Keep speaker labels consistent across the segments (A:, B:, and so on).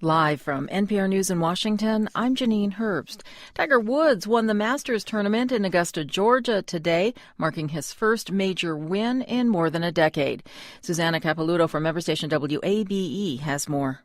A: Live from NPR News in Washington, I'm Janine Herbst. Tiger Woods won the Masters tournament in Augusta, Georgia today, marking his first major win in more than a decade. Susanna Capelouto from member station WABE has more.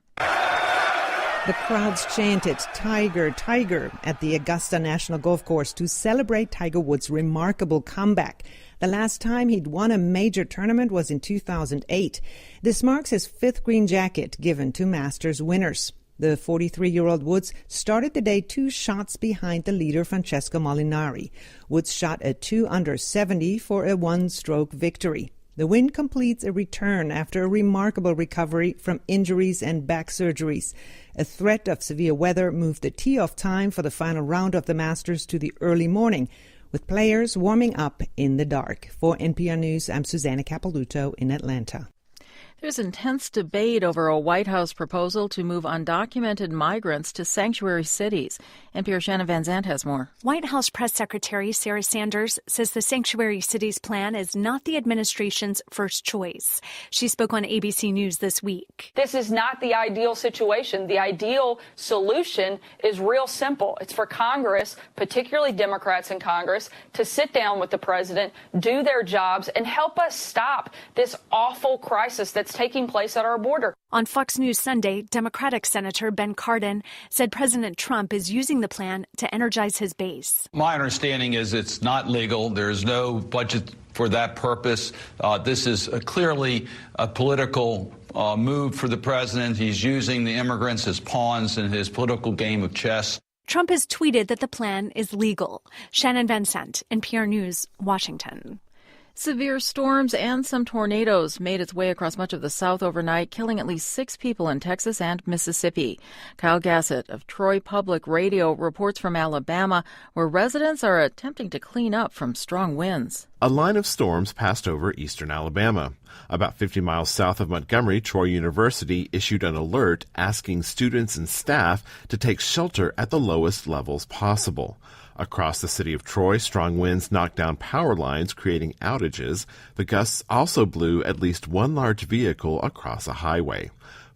B: The crowds chanted "Tiger, Tiger" at the Augusta National Golf Course to celebrate Tiger Woods' remarkable comeback. The last time he'd won a major tournament was in 2008. This marks his fifth green jacket given to Masters winners. The 43-year-old Woods started the day 2 shots behind the leader Francesco Molinari. Woods shot a 2 under 70 for a 1-stroke victory. The win completes a return after a remarkable recovery from injuries and back surgeries. A threat of severe weather moved the tee-off time for the final round of the Masters to the early morning, with players warming up in the dark. For NPR News, I'm Susanna Capelouto in Atlanta.
A: There's intense debate over a White House proposal to move undocumented migrants to sanctuary cities. NPR Shannon Van Zandt has more.
C: White House Press Secretary Sarah Sanders says the sanctuary cities plan is not the administration's first choice. She spoke on ABC News this week.
D: This is not the ideal situation. The ideal solution is real simple. It's for Congress, particularly Democrats in Congress, to sit down with the president, do their jobs, and help us stop this awful crisis that's taking place at our border.
C: On Fox News Sunday, Democratic Senator Ben Cardin said President Trump is using the plan to energize his base.
E: My understanding is it's not legal. There's no budget for that purpose. This is clearly a political move for the president. He's using the immigrants as pawns in his political game of chess.
C: Trump has tweeted that the plan is legal. Shannon Van Sant, NPR News, Washington.
A: Severe storms and some tornadoes made its way across much of the South overnight, killing at least 6 people in Texas and Mississippi. Kyle Gassett of Troy Public Radio reports from Alabama, where residents are attempting to clean up from strong winds.
F: A line of storms passed over eastern Alabama. About 50 miles south of Montgomery, Troy University issued an alert asking students and staff to take shelter at the lowest levels possible. Across the city of Troy, strong winds knocked down power lines, creating outages. The gusts also blew at least one large vehicle across a highway.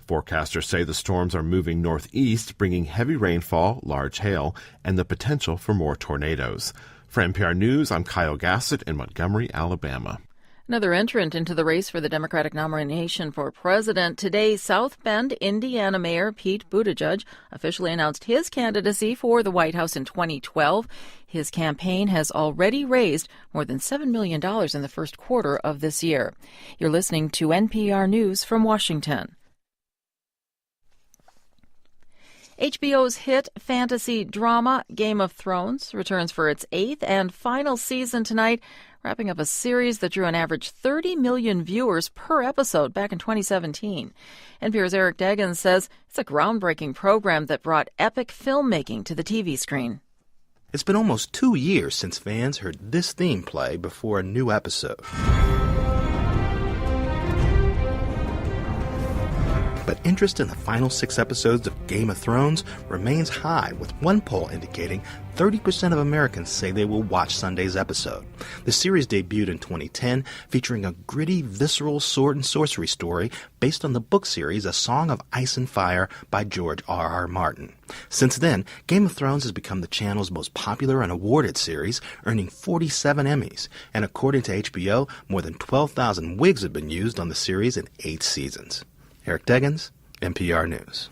F: Forecasters say the storms are moving northeast, bringing heavy rainfall, large hail, and the potential for more tornadoes. For NPR News, I'm Kyle Gassett in Montgomery, Alabama.
A: Another entrant into the race for the Democratic nomination for president. Today, South Bend, Indiana Mayor Pete Buttigieg officially announced his candidacy for the White House in 2012. His campaign has already raised more than $7 million in the first quarter of this year. You're listening to NPR News from Washington. HBO's hit fantasy drama Game of Thrones returns for its 8th and final season tonight, wrapping up a series that drew an average 30 million viewers per episode back in 2017. NPR's Eric Deggans says it's a groundbreaking program that brought epic filmmaking to the TV screen.
G: It's been almost 2 years since fans heard this theme play before a new episode. But interest in the final 6 episodes of Game of Thrones remains high, with one poll indicating 30% of Americans say they will watch Sunday's episode. The series debuted in 2010, featuring a gritty, visceral sword and sorcery story based on the book series A Song of Ice and Fire by George R.R. Martin. Since then, Game of Thrones has become the channel's most popular and awarded series, earning 47 Emmys. And according to HBO, more than 12,000 wigs have been used on the series in 8 seasons. Eric Deggans, NPR News.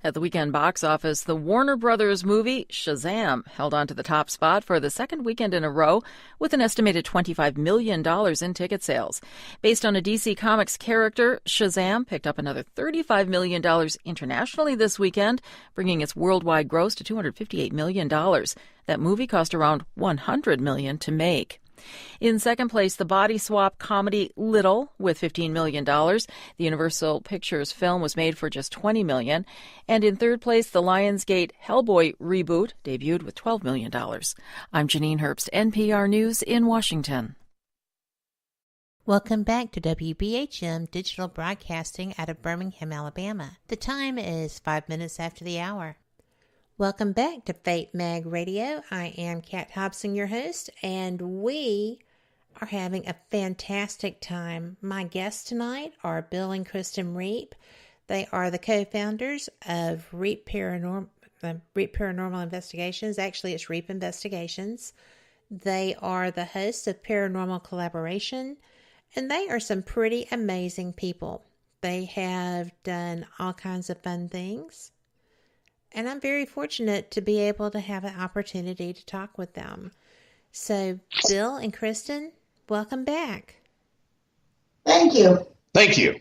A: At the weekend box office, the Warner Brothers movie Shazam held on to the top spot for the second weekend in a row with an estimated $25 million in ticket sales. Based on a DC Comics character, Shazam picked up another $35 million internationally this weekend, bringing its worldwide gross to $258 million. That movie cost around $100 million to make. In second place, the body swap comedy Little with $15 million. The Universal Pictures film was made for just $20 million. And in third place, the Lionsgate Hellboy reboot debuted with $12 million. I'm Janine Herbst, NPR News in Washington.
H: Welcome back to WBHM Digital Broadcasting out of Birmingham, Alabama. The time is 5 minutes after the hour. Welcome back to Fate Mag Radio. I am Kat Hobson, your host, and we are having a fantastic time. My guests tonight are Bill and Kristen Reap. They are the co-founders of Reap Paranormal Investigations. Actually, it's Reap Investigations. They are the hosts of Paranormal Collaboration, and they are some pretty amazing people. They have done all kinds of fun things, and I'm very fortunate to be able to have an opportunity to talk with them. So, Bill and Kristen, welcome back.
I: Thank you.
J: Thank you.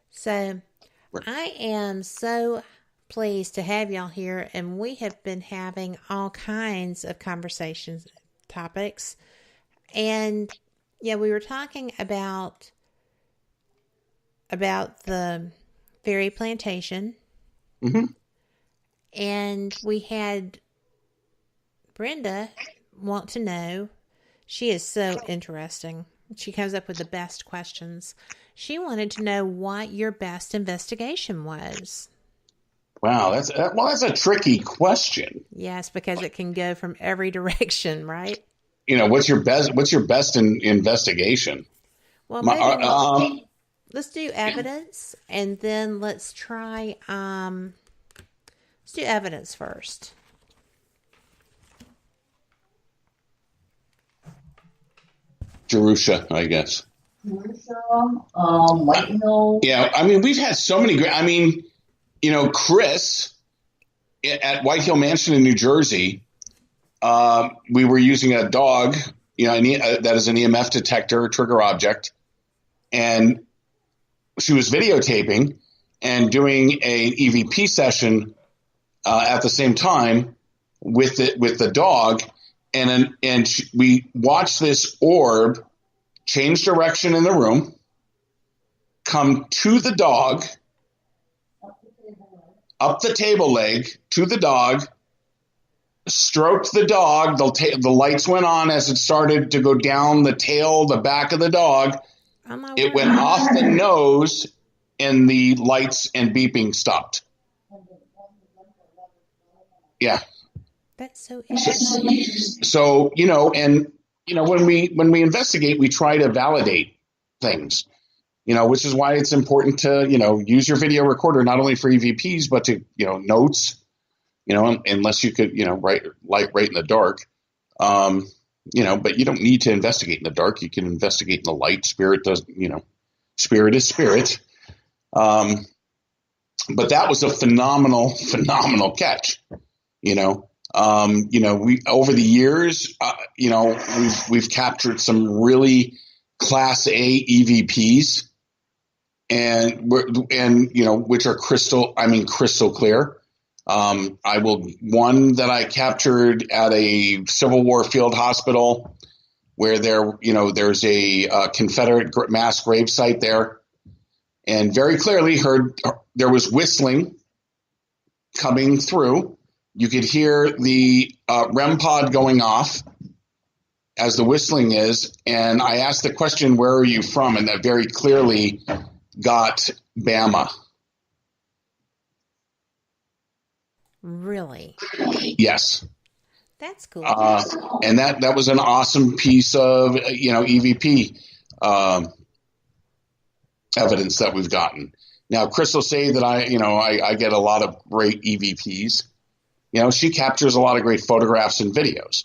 H: So, I am so pleased to have y'all here, and we have been having all kinds of conversations, topics, and yeah, we were talking about the fairy plantation, and we had Brenda want to know. She is so interesting. She comes up with the best questions. She wanted to know what your best investigation was.
J: Wow, that's a tricky question.
H: Yes, because it can go from every direction, right?
J: What's your best investigation?
H: Well, maybe let's do evidence, and then let's try. Let's do evidence first.
J: Jerusha, I guess.
I: White Hill.
J: Yeah, we've had so many great. Chris at White Hill Mansion in New Jersey, we were using a dog, that is an EMF detector, trigger object, and she was videotaping and doing an EVP session at the same time with the dog, and we watched this orb change direction in the room, come to the dog, up the table leg to the dog, stroked the dog. The lights went on as it started to go down the tail, the back of the dog. It went off the nose, and the lights and beeping stopped. Yeah.
H: That's so interesting.
J: So, when we investigate, we try to validate things. Which is why it's important to, use your video recorder, not only for EVPs, but to, notes, unless you could, write in the dark, but you don't need to investigate in the dark. You can investigate in the light. Spirit does, spirit is spirit. But that was a phenomenal catch, we, over the years, we've captured some really class A EVPs, which are crystal clear. One that I captured at a Civil War field hospital where there's a Confederate mass grave site there, and very clearly heard there was whistling coming through. You could hear the REM pod going off as the whistling is, and I asked the question, "Where are you from?" And that very clearly got Bama.
H: Really?
J: Yes.
H: That's cool.
J: And that was an awesome piece of EVP evidence that we've gotten. Now, Chris will say that I get a lot of great EVPs. She captures a lot of great photographs and videos.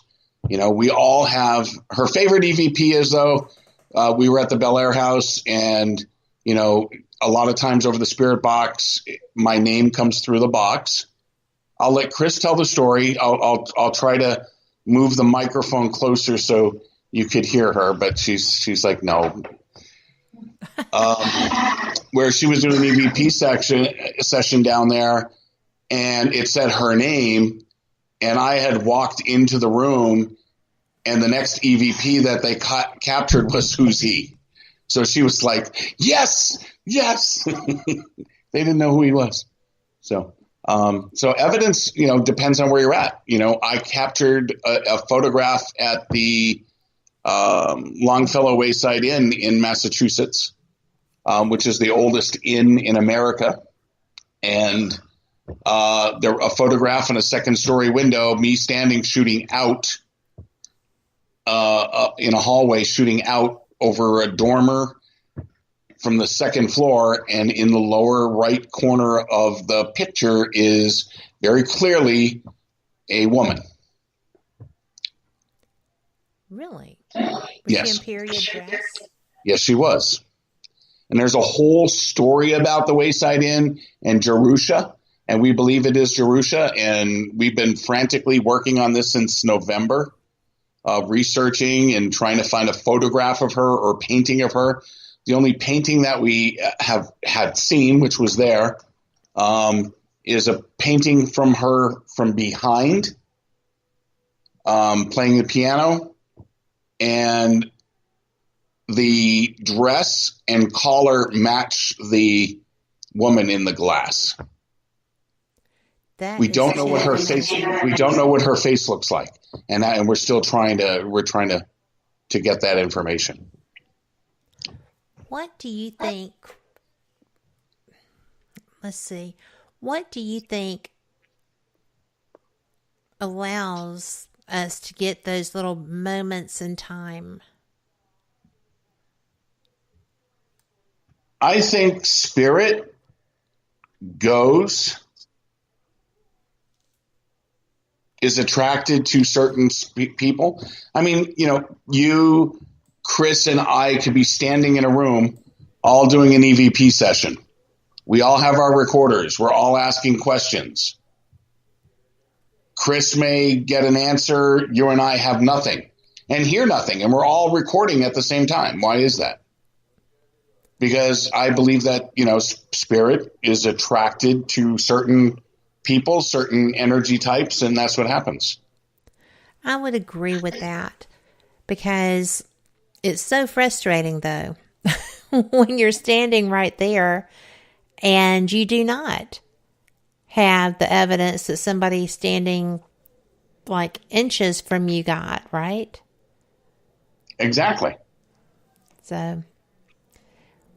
J: We all have her favorite EVP is though. We were at the Bel Air house, and a lot of times over the spirit box, my name comes through the box. I'll let Chris tell the story. I'll try to move the microphone closer so you could hear her, but she's like, no. Where she was doing an EVP session down there, and it said her name, and I had walked into the room, and the next EVP that they captured was "Who's he?" So she was like, yes. They didn't know who he was. So evidence, depends on where you're at. I captured a photograph at the Longfellow Wayside Inn in Massachusetts, which is the oldest inn in America. And there a photograph in a second-story window, me standing shooting out in a hallway, shooting out over a dormer from the second floor, and in the lower right corner of the picture is very clearly a woman.
H: Really?
J: Yes.
H: She in period dress?
J: Yes, she was. And there's a whole story about the Wayside Inn and Jerusha, and we believe it is Jerusha, and we've been frantically working on this since November, researching and trying to find a photograph of her or painting of her. The only painting that we had seen, which was there, is a painting from her from behind, playing the piano, and the dress and collar match the woman in the glass. We don't know what her face. We don't know what her face looks like, and we're still trying to get that information.
H: What do you think? Let's see. What do you think allows us to get those little moments in time?
J: I think spirit is attracted to certain people. I mean, you, Chris, and I could be standing in a room all doing an EVP session. We all have our recorders. We're all asking questions. Chris may get an answer. You and I have nothing and hear nothing. And we're all recording at the same time. Why is that? Because I believe that, spirit is attracted to certain people, certain energy types, and that's what happens.
H: I would agree with that, because it's so frustrating, though, when you're standing right there and you do not have the evidence that somebody standing like inches from you got, right?
J: Exactly.
H: So,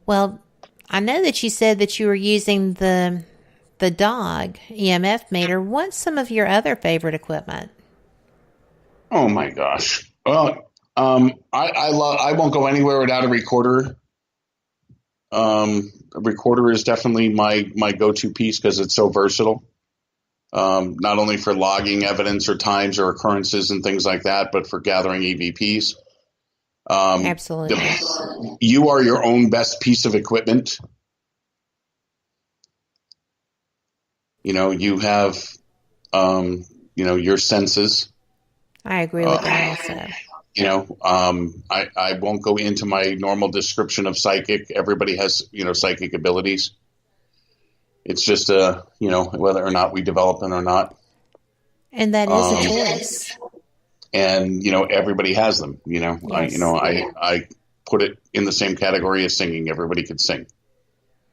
H: well, I know that you said that you were using the dog EMF meter. What's some of your other favorite equipment?
J: Oh my gosh. Well, I won't go anywhere without a recorder. A recorder is definitely my go-to piece because it's so versatile. Not only for logging evidence or times or occurrences and things like that, but for gathering EVPs.
H: Absolutely.
J: You are your own best piece of equipment. You have, your senses.
H: I agree with that also.
J: I won't go into my normal description of psychic. Everybody has, psychic abilities. It's just, whether or not we develop them or not.
H: And that is a choice.
J: And, everybody has them, Yes. I put it in the same category as singing. Everybody could sing.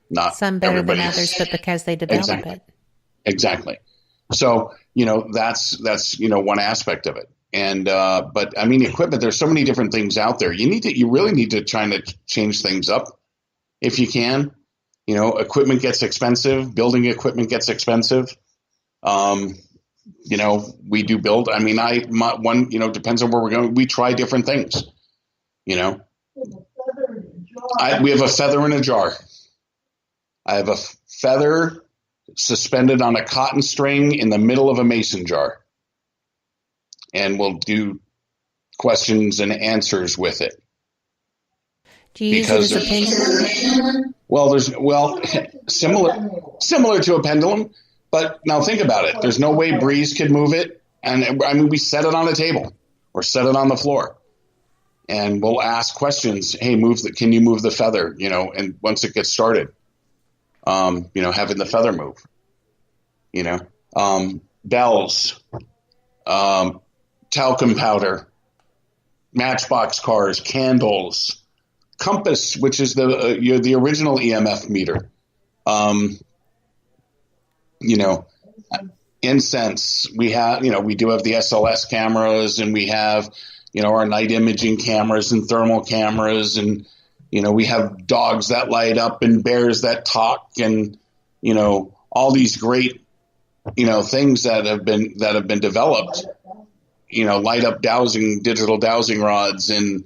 J: Not
H: some better than others, but because they develop it.
J: Exactly. So, that's one aspect of it. And, but I mean, equipment, there's so many different things out there. You really need to try to change things up if you can. Equipment gets expensive. Building equipment gets expensive. We do build. I mean, depends on where we're going. We try different things, we have a feather in a jar. I have a feather suspended on a cotton string in the middle of a mason jar. And we'll do questions and answers with it.
H: Do you use it as a pendulum?
J: Well, similar to a pendulum, but now think about it. There's no way breeze could move it. And I mean, we set it on a table or set it on the floor. And we'll ask questions. Hey, can you move the feather? And once it gets started, having the feather move, bells, talcum powder, matchbox cars, candles, compass, which is the original EMF meter, incense. We have, we do have the SLS cameras, and we have, our night imaging cameras and thermal cameras, and we have dogs that light up and bears that talk, and all these great things that have been developed. Light up digital dowsing rods, and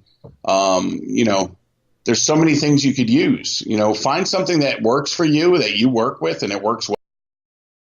J: there's so many things you could use. Find something that works for you, that you work with, and it works well.